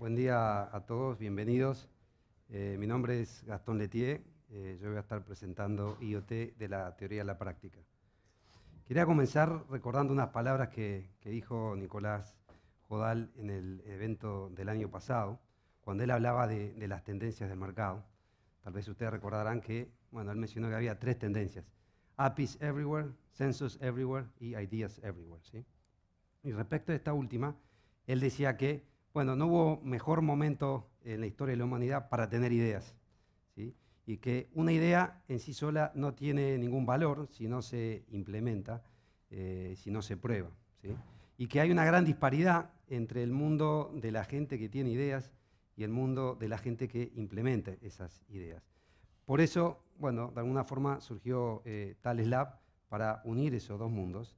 Buen día a todos, bienvenidos. Mi nombre es Gastón Letier, yo voy a estar presentando IoT de la teoría a la práctica. Quería comenzar recordando unas palabras que dijo Nicolás Jodal en el evento del año pasado, cuando él hablaba de las tendencias del mercado. Tal vez ustedes recordarán que, bueno, él mencionó que había 3 tendencias: APIs everywhere, Sensors everywhere y Ideas everywhere, ¿sí? Y respecto a esta última, él decía que, bueno, no hubo mejor momento en la historia de la humanidad para tener ideas, ¿sí? Y que una idea en sí sola no tiene ningún valor si no se implementa, si no se prueba, ¿sí? Y que hay una gran disparidad entre el mundo de la gente que tiene ideas y el mundo de la gente que implementa esas ideas. Por eso, bueno, de alguna forma surgió Thales Lab para unir esos dos mundos,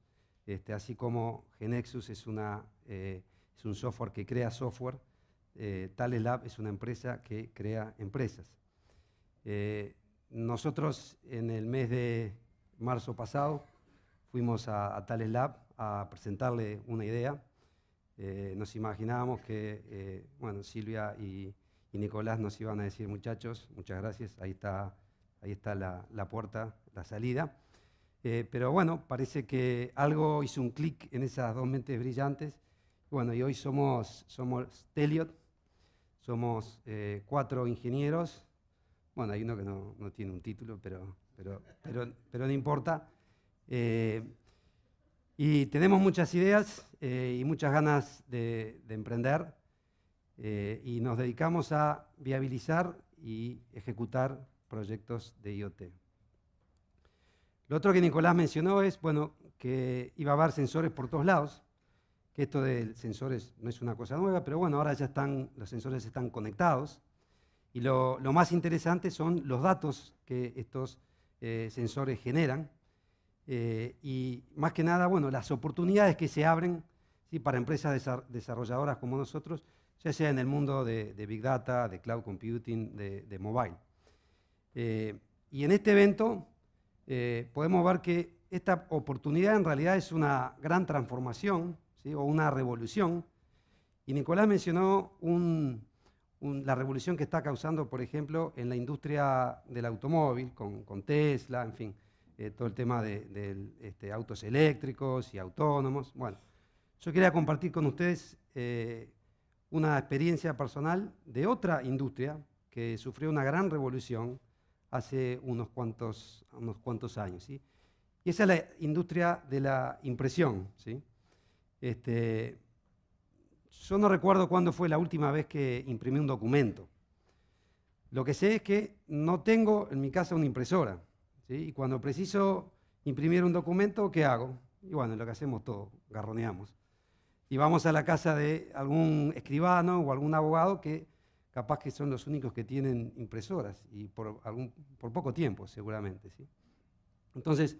así como GeneXus es un software que crea software, Thales Lab es una empresa que crea empresas. Nosotros en el mes de marzo pasado fuimos a Thales Lab a presentarle una idea. Nos imaginábamos que bueno, Silvia y Nicolás nos iban a decir: muchachos, muchas gracias, ahí está la puerta, la salida. Pero bueno, parece que algo hizo un clic en esas dos mentes brillantes. Bueno, y hoy somos Teliot, somos 4 ingenieros. Bueno, hay uno que no tiene un título, pero no importa. Y tenemos muchas ideas y muchas ganas de emprender, y nos dedicamos a viabilizar y ejecutar proyectos de IoT. Lo otro que Nicolás mencionó es, bueno, que iba a haber sensores por todos lados, que esto de sensores no es una cosa nueva, pero bueno, ahora ya los sensores están conectados, y lo más interesante son los datos que estos sensores generan, y más que nada, bueno, las oportunidades que se abren, ¿sí?, para empresas desarrolladoras como nosotros, ya sea en el mundo de Big Data, de Cloud Computing, de Mobile. Y en este evento podemos ver que esta oportunidad en realidad es una gran transformación, ¿sí?, o una revolución. Y Nicolás mencionó la revolución que está causando, por ejemplo, en la industria del automóvil, con Tesla, en fin, todo el tema de autos eléctricos y autónomos. Bueno, yo quería compartir con ustedes una experiencia personal de otra industria que sufrió una gran revolución hace unos cuantos años, ¿sí? Y esa es la industria de la impresión, ¿sí? Yo no recuerdo cuándo fue la última vez que imprimí un documento. Lo que sé es que no tengo en mi casa una impresora, ¿sí? Y cuando preciso imprimir un documento, ¿qué hago? Y bueno, lo que hacemos todos, garroneamos. Y vamos a la casa de algún escribano o algún abogado que capaz que son los únicos que tienen impresoras, y por poco tiempo seguramente, ¿sí? Entonces,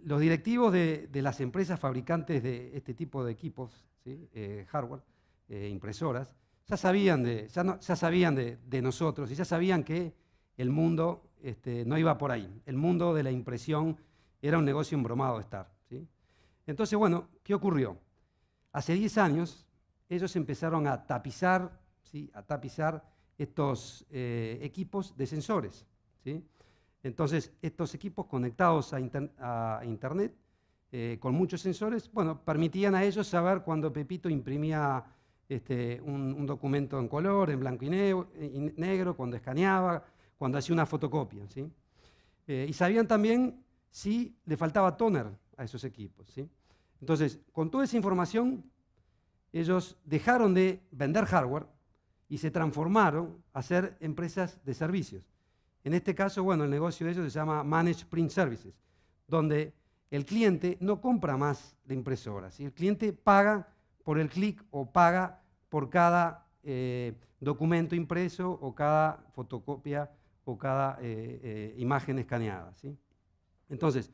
los directivos de las empresas fabricantes de este tipo de equipos, ¿sí?, hardware, impresoras, ya sabían de nosotros, y ya sabían que el mundo no iba por ahí. El mundo de la impresión era un negocio embromado de estar, ¿sí? Entonces, bueno, ¿qué ocurrió? Hace 10 años ellos empezaron a tapizar, ¿sí?, estos equipos de sensores, ¿sí? Entonces, estos equipos conectados a Internet, con muchos sensores, bueno, permitían a ellos saber cuando Pepito imprimía un documento en color, en blanco y negro, cuando escaneaba, cuando hacía una fotocopia, ¿sí? Y sabían también si le faltaba tóner a esos equipos, ¿sí? Entonces, con toda esa información, ellos dejaron de vender hardware y se transformaron a ser empresas de servicios. En este caso, bueno, el negocio de ellos se llama Managed Print Services, donde el cliente no compra más la impresora, ¿sí? El cliente paga por el clic o paga por cada documento impreso o cada fotocopia o cada imagen escaneada, ¿sí? Entonces,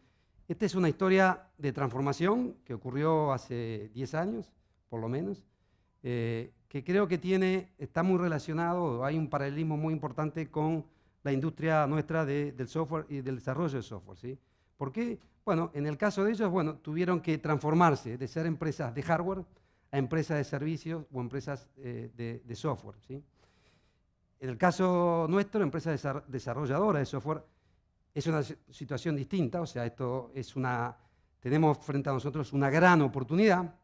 esta es una historia de transformación que ocurrió hace 10 años, por lo menos, que creo que está muy relacionado, hay un paralelismo muy importante con la industria nuestra del software y del desarrollo de software, ¿sí? ¿Por qué? Bueno, en el caso de ellos, bueno, tuvieron que transformarse de ser empresas de hardware a empresas de servicios o empresas de software, ¿sí? En el caso nuestro, empresas desarrolladoras de software, es una situación distinta, o sea, tenemos frente a nosotros una gran oportunidad,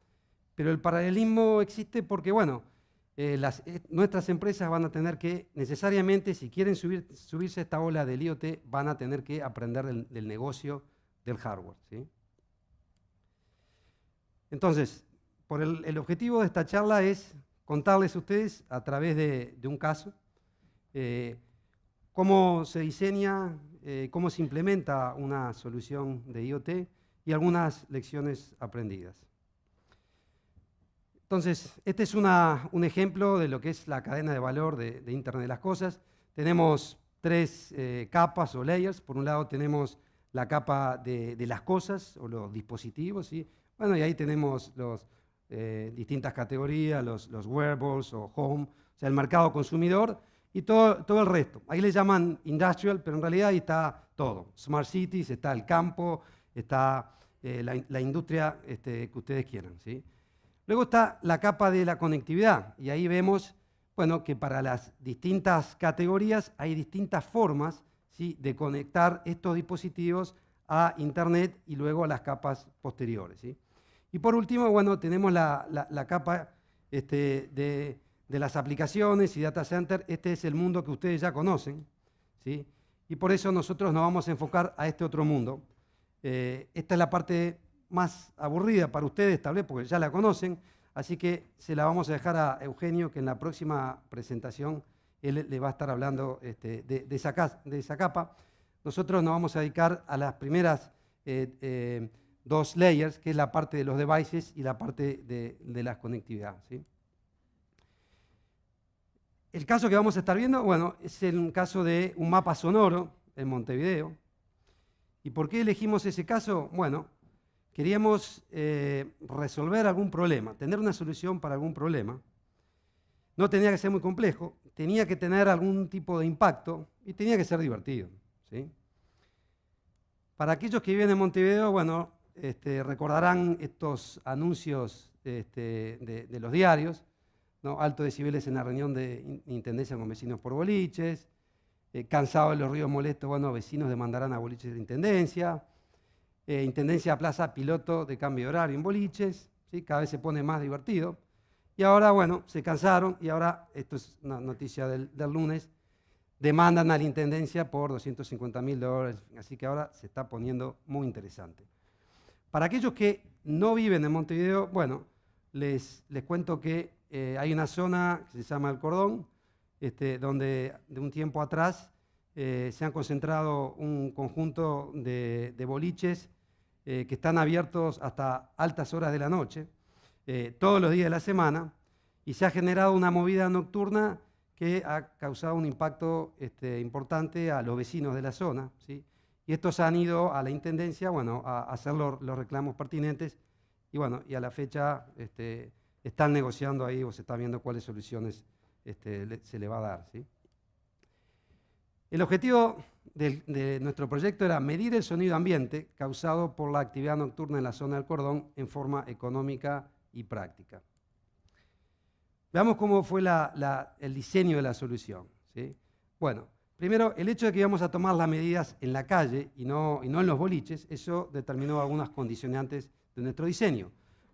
pero el paralelismo existe porque, bueno, nuestras empresas van a tener que, necesariamente, si quieren subirse a esta ola del IoT, van a tener que aprender del negocio del hardware, ¿sí? Entonces, el objetivo de esta charla es contarles a ustedes, a través de un caso, cómo se diseña, cómo se implementa una solución de IoT y algunas lecciones aprendidas. Entonces, este es un ejemplo de lo que es la cadena de valor de Internet de las Cosas. Tenemos tres capas o layers. Por un lado tenemos la capa de las cosas o los dispositivos, ¿sí? Bueno, y ahí tenemos las distintas categorías, los wearables o home, o sea, el mercado consumidor y todo el resto. Ahí le llaman industrial, pero en realidad ahí está todo. Smart cities, está el campo, está la industria que ustedes quieran, ¿sí? Luego está la capa de la conectividad, y ahí vemos, bueno, que para las distintas categorías hay distintas formas, ¿sí?, de conectar estos dispositivos a Internet y luego a las capas posteriores, ¿sí? Y por último, bueno, tenemos la capa de las aplicaciones y data center. Este es el mundo que ustedes ya conocen, ¿sí? Y por eso nosotros nos vamos a enfocar a este otro mundo. Esta es la parte más aburrida para ustedes, tal vez, porque ya la conocen, así que se la vamos a dejar a Eugenio, que en la próxima presentación él le va a estar hablando de esa capa. Nosotros nos vamos a dedicar a las primeras dos layers, que es la parte de los devices y la parte de la conectividad, ¿sí? El caso que vamos a estar viendo, bueno, es un caso de un mapa sonoro en Montevideo. ¿Y por qué elegimos ese caso? Bueno, queríamos resolver algún problema, tener una solución para algún problema. No tenía que ser muy complejo, tenía que tener algún tipo de impacto y tenía que ser divertido, ¿sí? Para aquellos que viven en Montevideo, bueno, recordarán estos anuncios de los diarios, ¿no? Altos decibeles en la reunión de intendencia con vecinos por boliches, cansados de los ruidos molestos, bueno, vecinos demandarán a boliches de intendencia. Intendencia Plaza piloto de cambio de horario en boliches, ¿sí? Cada vez se pone más divertido. Y ahora, bueno, se cansaron y ahora, esto es una noticia del lunes, demandan a la Intendencia por $250.000, así que ahora se está poniendo muy interesante. Para aquellos que no viven en Montevideo, bueno, les cuento que hay una zona que se llama El Cordón, donde de un tiempo atrás se han concentrado un conjunto de boliches que están abiertos hasta altas horas de la noche, todos los días de la semana, y se ha generado una movida nocturna que ha causado un impacto importante a los vecinos de la zona, ¿sí? Y estos han ido a la Intendencia, bueno, a hacer los reclamos pertinentes, y bueno, y a la fecha están negociando ahí o se está viendo cuáles soluciones se le va a dar, ¿sí? El objetivo de nuestro proyecto era medir el sonido ambiente causado por la actividad nocturna en la zona del Cordón en forma económica y práctica. Veamos cómo fue el diseño de la solución, ¿sí? Bueno, primero, el hecho de que íbamos a tomar las medidas en la calle y no en los boliches, eso determinó algunas condicionantes de nuestro diseño.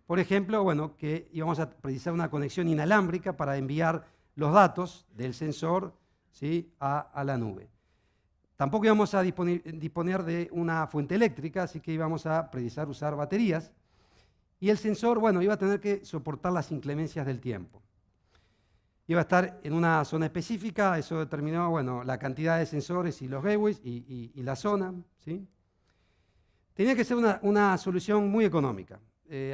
Por ejemplo, bueno, que íbamos a precisar una conexión inalámbrica para enviar los datos del sensor, ¿sí?, a la nube. Tampoco íbamos a disponer de una fuente eléctrica, así que íbamos a precisar usar baterías. Y el sensor, bueno, iba a tener que soportar las inclemencias del tiempo. Iba a estar en una zona específica, eso determinó, bueno, la cantidad de sensores y los gateways y la zona, ¿sí? Tenía que ser una solución muy económica.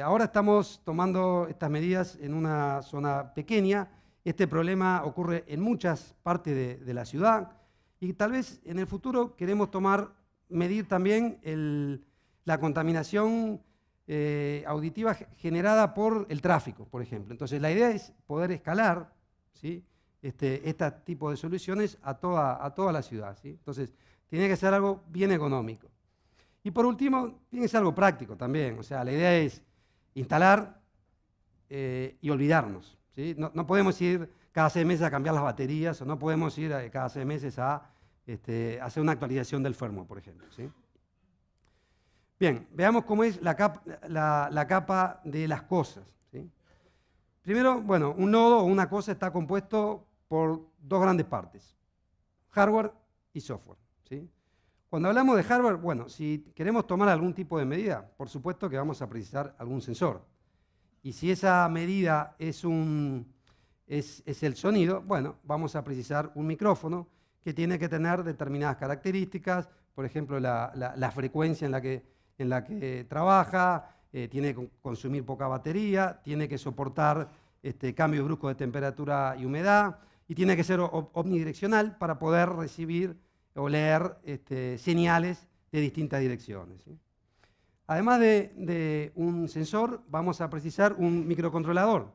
Ahora estamos tomando estas medidas en una zona pequeña. Este problema ocurre en muchas partes de la ciudad y tal vez en el futuro queremos medir también la contaminación auditiva generada por el tráfico, por ejemplo. Entonces la idea es poder escalar, ¿sí?, este tipo de soluciones a toda la ciudad, ¿sí? Entonces tiene que ser algo bien económico. Y por último, tiene que ser algo práctico también. O sea, la idea es instalar y olvidarnos, ¿sí? No podemos ir cada 6 meses a cambiar las baterías, o no podemos ir cada 6 meses a hacer una actualización del firmware, por ejemplo, ¿sí? Bien, veamos cómo es la capa de las cosas, ¿sí? Primero, bueno, un nodo o una cosa está compuesto por dos grandes partes, hardware y software, ¿sí? Cuando hablamos de hardware, bueno, si queremos tomar algún tipo de medida, por supuesto que vamos a precisar algún sensor. Y si esa medida es el sonido, bueno, vamos a precisar un micrófono que tiene que tener determinadas características, por ejemplo, la frecuencia en la que trabaja, tiene que consumir poca batería, tiene que soportar cambios bruscos de temperatura y humedad, y tiene que ser omnidireccional para poder recibir o leer señales de distintas direcciones, ¿sí? Además de un sensor, vamos a precisar un microcontrolador.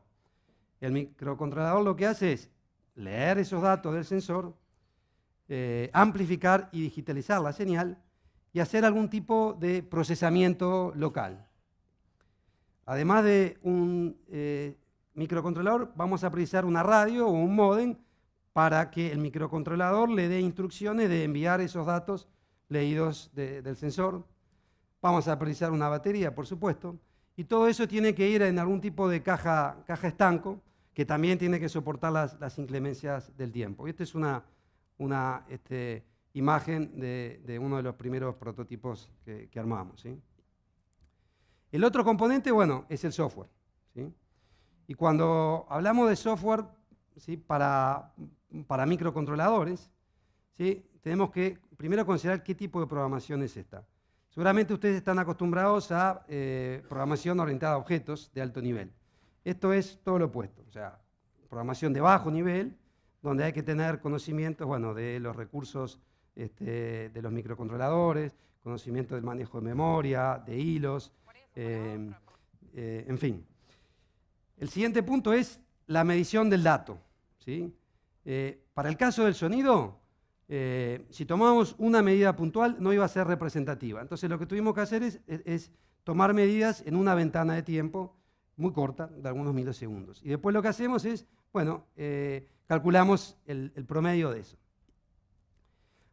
El microcontrolador lo que hace es leer esos datos del sensor, amplificar y digitalizar la señal y hacer algún tipo de procesamiento local. Además de un microcontrolador, vamos a precisar una radio o un módem para que el microcontrolador le dé instrucciones de enviar esos datos leídos del sensor. Vamos a precisar una batería, por supuesto, y todo eso tiene que ir en algún tipo de caja estanco, que también tiene que soportar las inclemencias del tiempo. Y esta es una imagen de uno de los primeros prototipos que armamos, ¿sí? El otro componente, bueno, es el software, ¿sí? Y cuando hablamos de software, ¿sí?, para microcontroladores, ¿sí?, tenemos que primero considerar qué tipo de programación es esta. Seguramente ustedes están acostumbrados a programación orientada a objetos de alto nivel. Esto es todo lo opuesto, o sea, programación de bajo nivel, donde hay que tener conocimientos, bueno, de los recursos de los microcontroladores, conocimiento del manejo de memoria, de hilos, en fin. El siguiente punto es la medición del dato, ¿sí? Para el caso del sonido, si tomamos una medida puntual, no iba a ser representativa. Entonces lo que tuvimos que hacer es tomar medidas en una ventana de tiempo muy corta, de algunos milisegundos. Y después lo que hacemos es, bueno, calculamos el promedio de eso.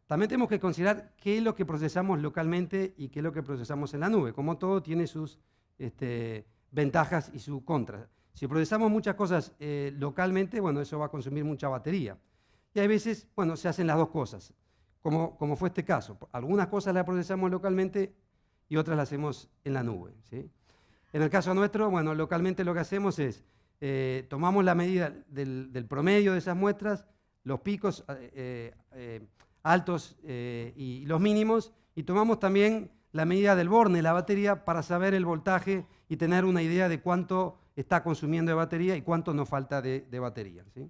También tenemos que considerar qué es lo que procesamos localmente y qué es lo que procesamos en la nube. Como todo, tiene sus ventajas y sus contras. Si procesamos muchas cosas localmente, bueno, eso va a consumir mucha batería. Y hay veces, bueno, se hacen las dos cosas, como fue este caso. Algunas cosas las procesamos localmente y otras las hacemos en la nube, ¿sí? En el caso nuestro, bueno, localmente lo que hacemos es, tomamos la medida del promedio de esas muestras, los picos altos y los mínimos, y tomamos también la medida del borne de la batería para saber el voltaje y tener una idea de cuánto está consumiendo de batería y cuánto nos falta de batería, ¿sí?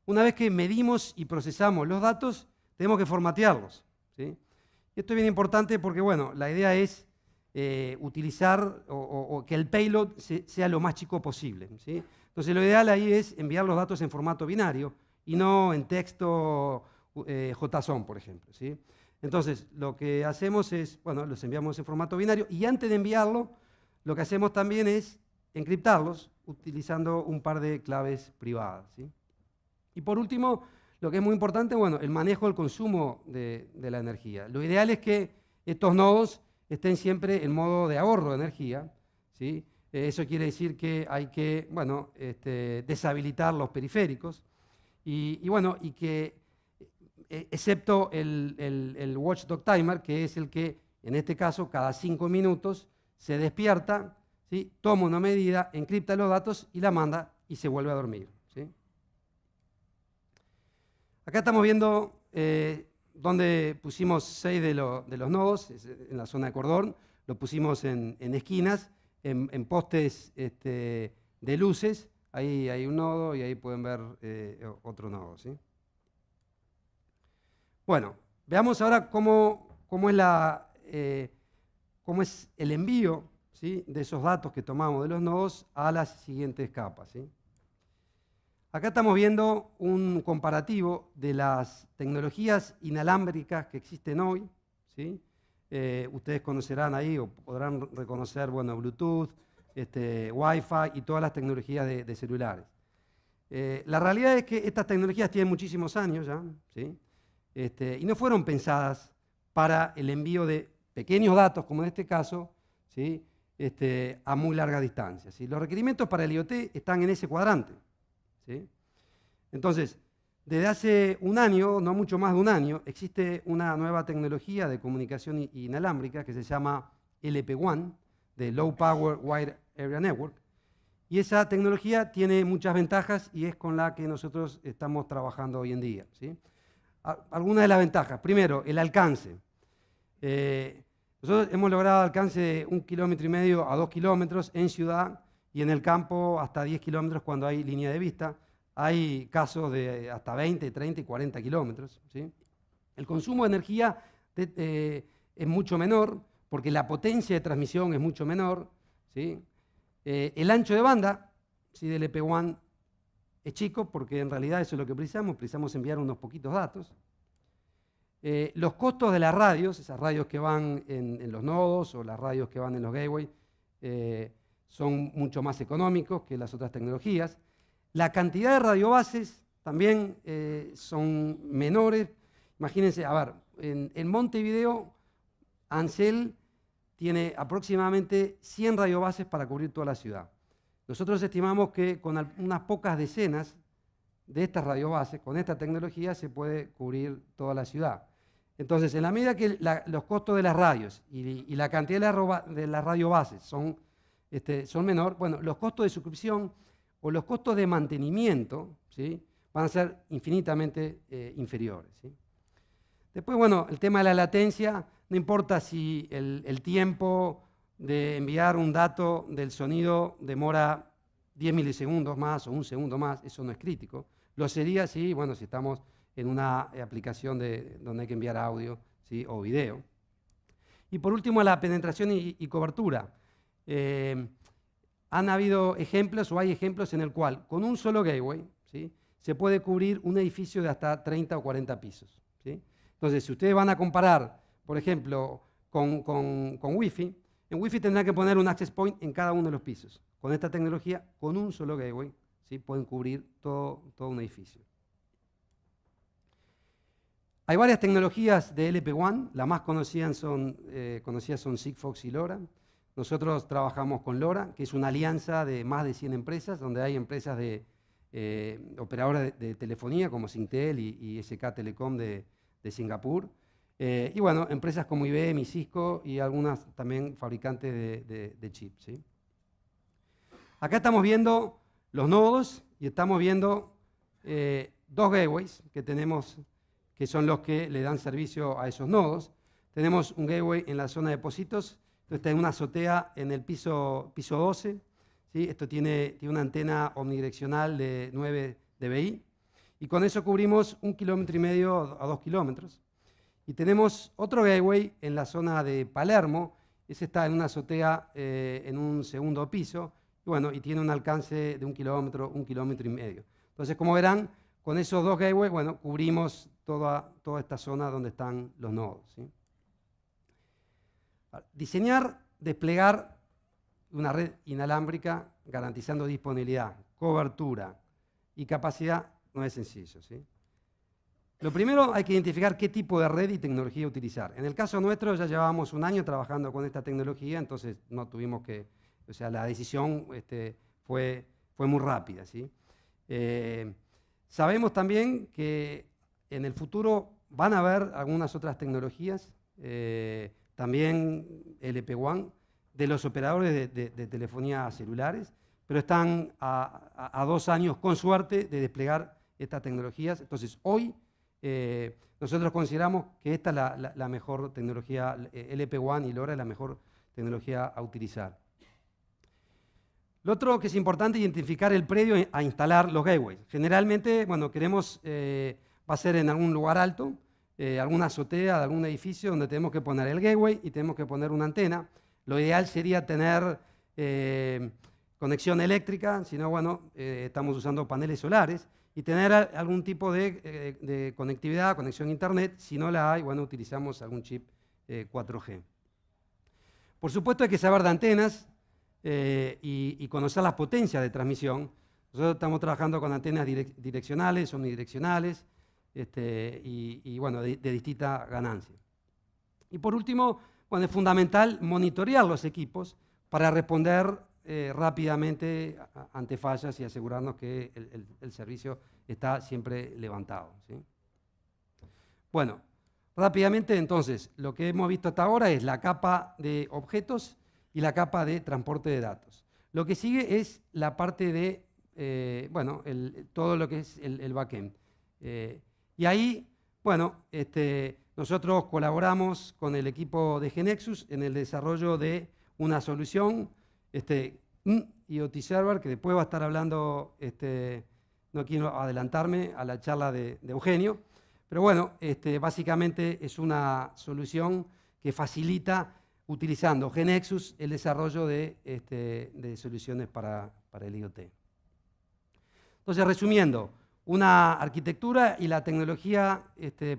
Una vez que medimos y procesamos los datos, tenemos que formatearlos, ¿sí? Y esto es bien importante porque, bueno, la idea es utilizar o que el payload sea lo más chico posible, ¿sí? Entonces lo ideal ahí es enviar los datos en formato binario y no en texto JSON, por ejemplo, ¿sí? Entonces lo que hacemos es, bueno, los enviamos en formato binario y antes de enviarlo, lo que hacemos también es encriptarlos utilizando un par de claves privadas, ¿sí? Y por último, lo que es muy importante, bueno, el manejo del consumo de la energía. Lo ideal es que estos nodos estén siempre en modo de ahorro de energía, ¿sí? Eso quiere decir que hay que, bueno, deshabilitar los periféricos y bueno, y que, excepto el watchdog timer, que es el que, en este caso, cada 5 minutos se despierta, ¿sí?, toma una medida, encripta los datos y la manda y se vuelve a dormir, ¿sí? Acá estamos viendo donde pusimos 6 de los nodos, en la zona de cordón, lo pusimos en esquinas, en postes de luces. Ahí hay un nodo y ahí pueden ver otro nodo, ¿sí? Bueno, veamos ahora cómo es el envío, ¿sí?, de esos datos que tomamos de los nodos a las siguientes capas, ¿sí? Acá estamos viendo un comparativo de las tecnologías inalámbricas que existen hoy, ¿sí? Ustedes conocerán ahí o podrán reconocer, bueno, Bluetooth, Wi-Fi y todas las tecnologías de celulares. La realidad es que estas tecnologías tienen muchísimos años ya, ¿sí? Y no fueron pensadas para el envío de pequeños datos, como en este caso, ¿sí? A muy larga distancia, ¿sí? Los requerimientos para el IoT están en ese cuadrante, ¿sí? Entonces, desde hace un año, no mucho más de un año, existe una nueva tecnología de comunicación inalámbrica que se llama LP WAN, de Low Power Wide Area Network, y esa tecnología tiene muchas ventajas y es con la que nosotros estamos trabajando hoy en día, ¿sí? Algunas de las ventajas. Primero, el alcance. Nosotros hemos logrado alcance de 1,5 kilómetros a 2 kilómetros en ciudad y en el campo hasta 10 kilómetros cuando hay línea de vista. Hay casos de hasta 20, 30 y 40 kilómetros, ¿sí? El consumo de energía es mucho menor porque la potencia de transmisión es mucho menor, ¿sí? El ancho de banda, ¿sí?, del LP WAN es chico porque en realidad eso es lo que precisamos enviar unos poquitos datos. Los costos de las radios, esas radios que van en los nodos o las radios que van en los gateways, son mucho más económicos que las otras tecnologías. La cantidad de radiobases también son menores. Imagínense, a ver, en Montevideo, Ancel tiene aproximadamente 100 radiobases para cubrir toda la ciudad. Nosotros estimamos que con unas pocas decenas de estas radiobases, con esta tecnología, se puede cubrir toda la ciudad. Entonces, en la medida que los costos de las radios y la cantidad de las radiobases son menor, bueno, los costos de suscripción o los costos de mantenimiento, ¿sí?, van a ser infinitamente inferiores, ¿sí? Después, bueno, el tema de la latencia, no importa si el tiempo de enviar un dato del sonido demora 10 milisegundos más o un segundo más, eso no es crítico. Lo sería si, bueno, si estamos en una aplicación donde hay que enviar audio, ¿sí?, o video. Y por último, la penetración y cobertura. Han habido ejemplos o hay ejemplos en el cual con un solo gateway, ¿sí?, se puede cubrir un edificio de hasta 30 o 40 pisos, ¿sí? Entonces, si ustedes van a comparar, por ejemplo, con Wi-Fi, en Wi-Fi tendrán que poner un access point en cada uno de los pisos. Con esta tecnología, con un solo gateway, ¿sí?, pueden cubrir todo un edificio. Hay varias tecnologías de LP WAN, las más conocidas son Sigfox y LoRa. Nosotros trabajamos con LoRa, que es una alianza de más de 100 empresas, donde hay empresas de operadoras de telefonía como Singtel y SK Telecom de Singapur. Y bueno, empresas como IBM y Cisco y algunas también fabricantes de chips, ¿sí? Acá estamos viendo los nodos y estamos viendo dos gateways que tenemos, que son los que le dan servicio a esos nodos. Tenemos un gateway en la zona de depósitos, esto está en una azotea en el piso 12, ¿sí? Esto tiene una antena omnidireccional de 9 dBi y con eso cubrimos 1,5 kilómetros a 2 kilómetros. Y tenemos otro gateway en la zona de Palermo, ese está en una azotea en un segundo piso, y bueno, y tiene un alcance de 1 kilómetro, 1,5 kilómetros. Entonces, como verán, con esos dos gateways, bueno, cubrimos toda esta zona donde están los nodos, ¿sí? Diseñar, desplegar una red inalámbrica garantizando disponibilidad, cobertura y capacidad no es sencillo, ¿sí? Lo primero, hay que identificar qué tipo de red y tecnología utilizar. En el caso nuestro ya llevábamos un año trabajando con esta tecnología, entonces no tuvimos que, o sea, la decisión fue muy rápida, ¿sí? Sabemos también que en el futuro van a haber algunas otras tecnologías, también LP WAN, de los operadores de telefonía celulares, pero están a 2 años, con suerte, de desplegar estas tecnologías. Entonces, hoy nosotros consideramos que esta es la mejor tecnología, LP WAN y LoRa es la mejor tecnología a utilizar. Lo otro que es importante es identificar el predio a instalar los gateways. Generalmente, bueno, va a ser en algún lugar alto, alguna azotea de algún edificio donde tenemos que poner el gateway y tenemos que poner una antena. Lo ideal sería tener conexión eléctrica, si no, bueno, estamos usando paneles solares, y tener algún tipo de conectividad, conexión a internet. Si no la hay, bueno, utilizamos algún chip 4G. Por supuesto hay que saber de antenas. y conocer las potencias de transmisión. Nosotros estamos trabajando con antenas direccionales, omnidireccionales, y bueno, de distinta ganancia. Y por último, bueno, es fundamental monitorear los equipos para responder rápidamente ante fallas y asegurarnos que el servicio está siempre levantado, ¿sí? Bueno, rápidamente entonces, lo que hemos visto hasta ahora es la capa de objetos y la capa de transporte de datos. Lo que sigue es la parte de, bueno, todo lo que es el backend. Y ahí, bueno, nosotros colaboramos con el equipo de GeneXus en el desarrollo de una solución, IoT Server, que después va a estar hablando, no quiero adelantarme a la charla de Eugenio, pero bueno, básicamente es una solución que facilita, utilizando GeneXus, el desarrollo de soluciones para el IoT. Entonces, resumiendo, una arquitectura y la tecnología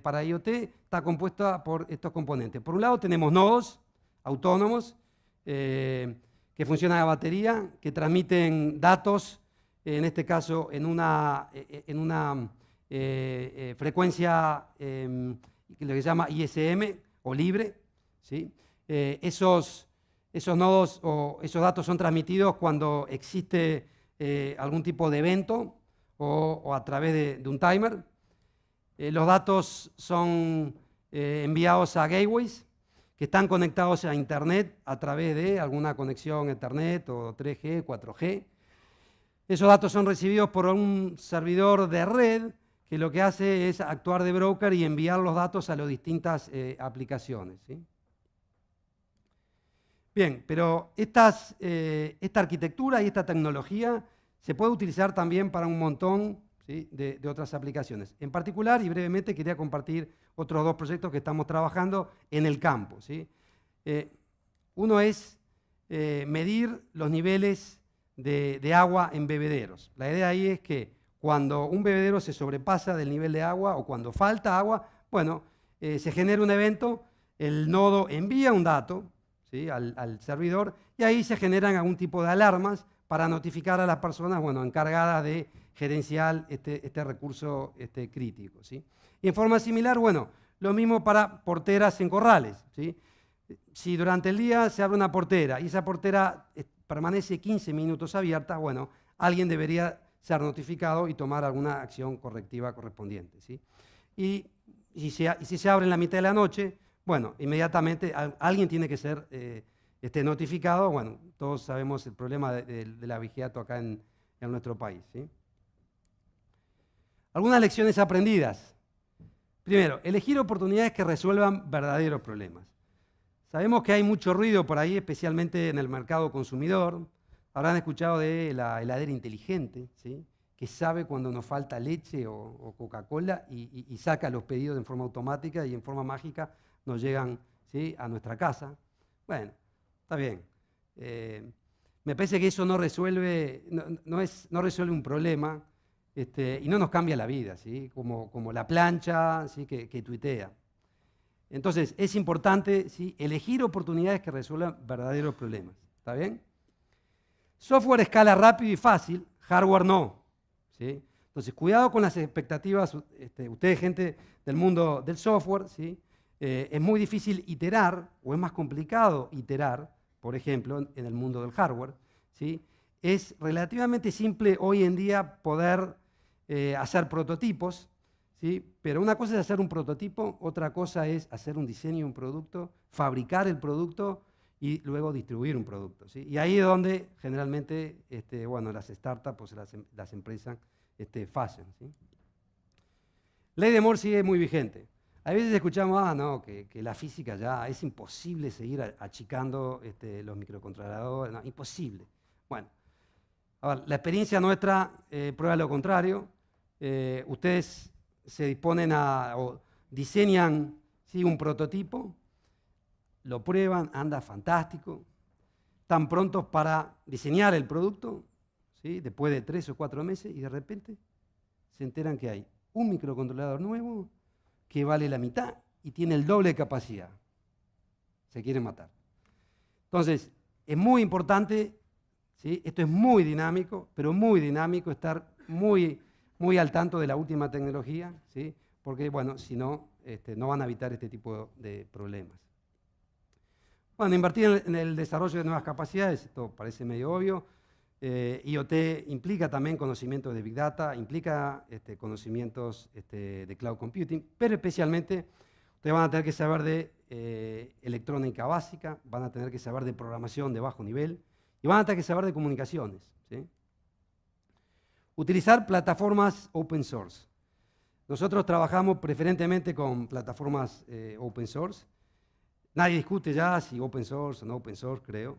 para IoT está compuesta por estos componentes. Por un lado tenemos nodos autónomos que funcionan a batería, que transmiten datos, en este caso en una frecuencia lo que se llama ISM o libre, ¿sí? Esos nodos o esos datos son transmitidos cuando existe algún tipo de evento o a través de un timer. Los datos son enviados a gateways que están conectados a Internet a través de alguna conexión Ethernet o 3G, 4G. Esos datos son recibidos por un servidor de red que lo que hace es actuar de broker y enviar los datos a las distintas aplicaciones, ¿sí? Bien, pero esta arquitectura y esta tecnología se puede utilizar también para un montón, ¿sí?, de otras aplicaciones. En particular, y brevemente, quería compartir otros dos proyectos que estamos trabajando en el campo, ¿sí? Uno es medir los niveles de agua en bebederos. La idea ahí es que cuando un bebedero se sobrepasa del nivel de agua o cuando falta agua, bueno, se genera un evento, el nodo envía un dato, ¿sí?, al servidor, y ahí se generan algún tipo de alarmas para notificar a las personas, bueno, encargadas de gerenciar este recurso crítico, ¿sí? Y en forma similar, bueno, lo mismo para porteras en corrales, ¿sí? Si durante el día se abre una portera y esa portera permanece 15 minutos abierta, bueno, alguien debería ser notificado y tomar alguna acción correctiva correspondiente, ¿sí? Y si se abre en la mitad de la noche, bueno, inmediatamente alguien tiene que ser notificado. Bueno, todos sabemos el problema de la vigiato acá en nuestro país, ¿sí? Algunas lecciones aprendidas. Primero, elegir oportunidades que resuelvan verdaderos problemas. Sabemos que hay mucho ruido por ahí, especialmente en el mercado consumidor. Habrán escuchado de la heladera inteligente, ¿sí?, que sabe cuando nos falta leche o Coca-Cola y saca los pedidos en forma automática y en forma mágica nos llegan, ¿sí?, a nuestra casa. Bueno, está bien. Me parece que eso no resuelve un problema y no nos cambia la vida, ¿sí?, como la plancha, ¿sí?, que tuitea. Entonces, es importante, ¿sí?, elegir oportunidades que resuelvan verdaderos problemas. ¿Está bien? Software escala rápido y fácil, hardware no, ¿sí? Entonces, cuidado con las expectativas. Ustedes, gente del mundo del software, ¿sí?, es muy difícil iterar, o es más complicado iterar, por ejemplo, en el mundo del hardware, ¿sí? Es relativamente simple hoy en día poder hacer prototipos, ¿sí? Pero una cosa es hacer un prototipo, otra cosa es hacer un diseño de un producto, fabricar el producto y luego distribuir un producto, ¿sí? Y ahí es donde generalmente bueno, las startups, las empresas fallan, ¿sí? Ley de Moore sigue muy vigente. A veces escuchamos, no, que la física ya es imposible seguir achicando los microcontroladores, no, imposible. Bueno, a ver, la experiencia nuestra prueba lo contrario. Ustedes se disponen o diseñan, ¿sí?, un prototipo, lo prueban, anda fantástico, están prontos para diseñar el producto, ¿sí?, después de 3 o 4 meses, y de repente se enteran que hay un microcontrolador nuevo que vale la mitad y tiene el doble de capacidad. Se quieren matar. Entonces, es muy importante ¿sí? Esto es muy dinámico, pero muy dinámico, estar muy, muy al tanto de la última tecnología, ¿sí? Porque, bueno, si no, no van a evitar este tipo de problemas. Bueno, invertir en el desarrollo de nuevas capacidades, esto parece medio obvio. IoT implica también conocimientos de Big Data, implica conocimientos de Cloud Computing, pero especialmente ustedes van a tener que saber de electrónica básica, van a tener que saber de programación de bajo nivel y van a tener que saber de comunicaciones, ¿sí? Utilizar plataformas open source. Nosotros trabajamos preferentemente con plataformas open source. Nadie discute ya si open source o no open source, creo.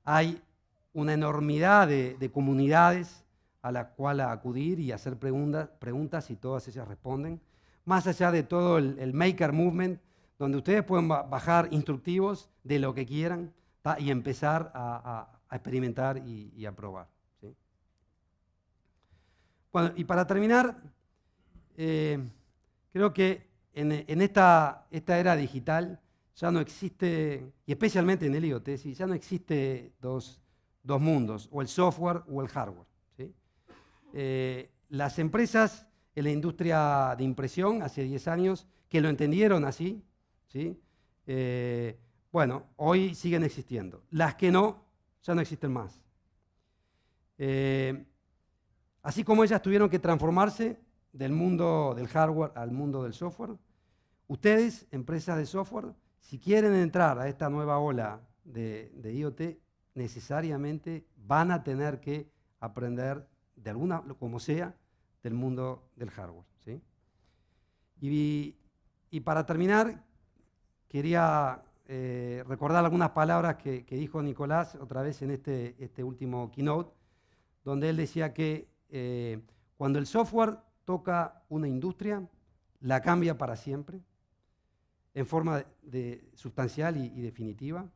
Hay una enormidad de comunidades a la cual acudir y hacer preguntas y todas ellas responden. Más allá de todo el Maker Movement, donde ustedes pueden bajar instructivos de lo que quieran, ¿tá? Y empezar a experimentar y a probar, ¿sí? Bueno, y para terminar, creo que en esta era digital ya no existe, y especialmente en el IoT, ¿sí? Ya no existe dos mundos, o el software o el hardware, ¿sí? Las empresas en la industria de impresión hace 10 años que lo entendieron así, ¿sí? Bueno, hoy siguen existiendo. Las que no, ya no existen más. Así como ellas tuvieron que transformarse del mundo del hardware al mundo del software, ustedes, empresas de software, si quieren entrar a esta nueva ola de IoT, necesariamente van a tener que aprender de alguna, como sea, del mundo del hardware, ¿sí? Y para terminar, quería recordar algunas palabras que dijo Nicolás otra vez en este último keynote, donde él decía que cuando el software toca una industria, la cambia para siempre, en forma sustancial y definitiva,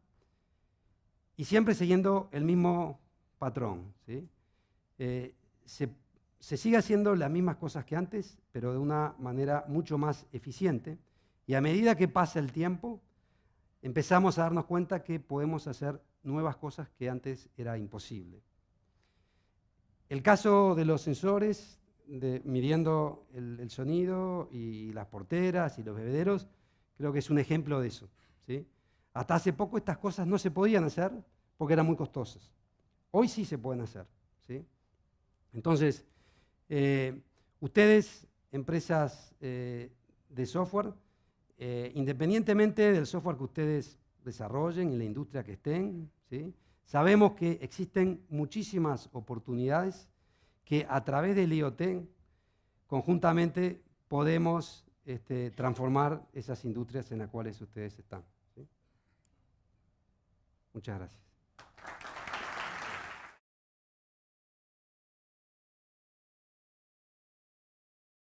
y siempre siguiendo el mismo patrón, ¿sí? Se sigue haciendo las mismas cosas que antes, pero de una manera mucho más eficiente, y a medida que pasa el tiempo, empezamos a darnos cuenta que podemos hacer nuevas cosas que antes era imposible. El caso de los sensores, midiendo el sonido y las porteras y los bebederos, creo que es un ejemplo de eso, ¿sí? Hasta hace poco estas cosas no se podían hacer porque eran muy costosas. Hoy sí se pueden hacer, ¿sí? Entonces, ustedes, empresas de software, independientemente del software que ustedes desarrollen en la industria que estén, ¿sí? Sabemos que existen muchísimas oportunidades que a través del IoT conjuntamente podemos transformar esas industrias en las cuales ustedes están, ¿sí? Muchas gracias.